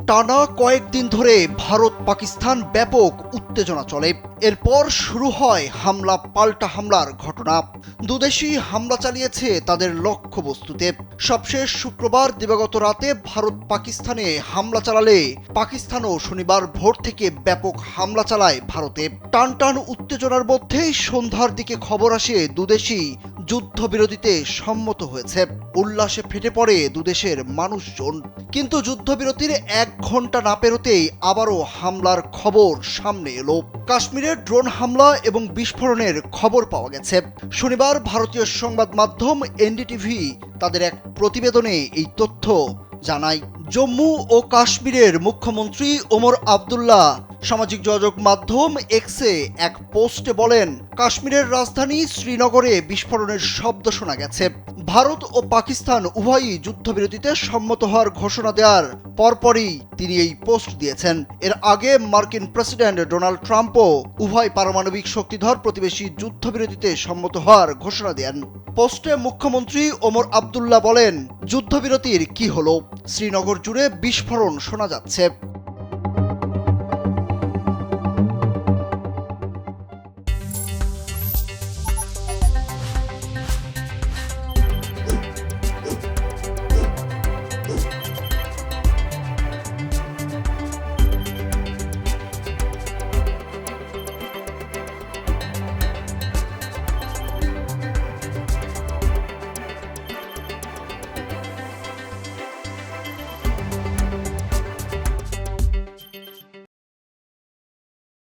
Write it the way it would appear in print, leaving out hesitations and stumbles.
টানা কয়েকদিন ধরে ভারত পাকিস্তান ব্যাপক উত্তেজনা চলে। এরপর শুরু হয় হামলা পাল্টা হামলার ঘটনা। দুদেশই হামলা চালিয়েছে তাদের লক্ষ্যবস্তুতে। সবশেষ শুক্রবার দিবাগত রাতে ভারত পাকিস্তানে হামলা চালালে পাকিস্তানও শনিবার ভোর থেকে ব্যাপক হামলা চালায় ভারতে। টানটান উত্তেজনার মধ্যেই সন্ধ্যার দিকে খবর আসে দুদেশই যুদ্ধবিরতিতে সম্মত হয়েছে। উল্লাসে ফেটে পড়ে দুদেশের মানুষজন। কিন্তু যুদ্ধবিরতির 1 ঘন্টা না পেরোতেই আবারও হামলার খবর সামনে এলো। কাশ্মীরের ড্রোন হামলা এবং বিস্ফোরণের খবর পাওয়া গেছে। শনিবার ভারতীয় সংবাদ মাধ্যম এনডিটিভি তাদের এক প্রতিবেদনে এই তথ্য জানায়। জম্মু ও কাশ্মীরের মুখ্যমন্ত্রী ওমর আবদুল্লাহ সামাজিক যোগাযোগ মাধ্যম এক্সে এক পোস্টে বলেন, কাশ্মীরের রাজধানী শ্রীনগরে বিস্ফোরণের শব্দ শোনা গেছে। ভারত ও পাকিস্তান উভয়ই যুদ্ধবিরতিতে সম্মত হওয়ার ঘোষণা দেওয়ার পরপরই তিনি এই পোস্ট দিয়েছেন। এর আগে মার্কিন প্রেসিডেন্ট ডোনাল্ড ট্রাম্পও উভয় পারমাণবিক শক্তিধর প্রতিবেশী যুদ্ধবিরতিতে সম্মত হওয়ার ঘোষণা দেন। পোস্টে মুখ্যমন্ত্রী ওমর আবদুল্লাহ বলেন, যুদ্ধবিরতির কি হলো? শ্রীনগর জুড়ে বিস্ফোরণ শোনা যাচ্ছে।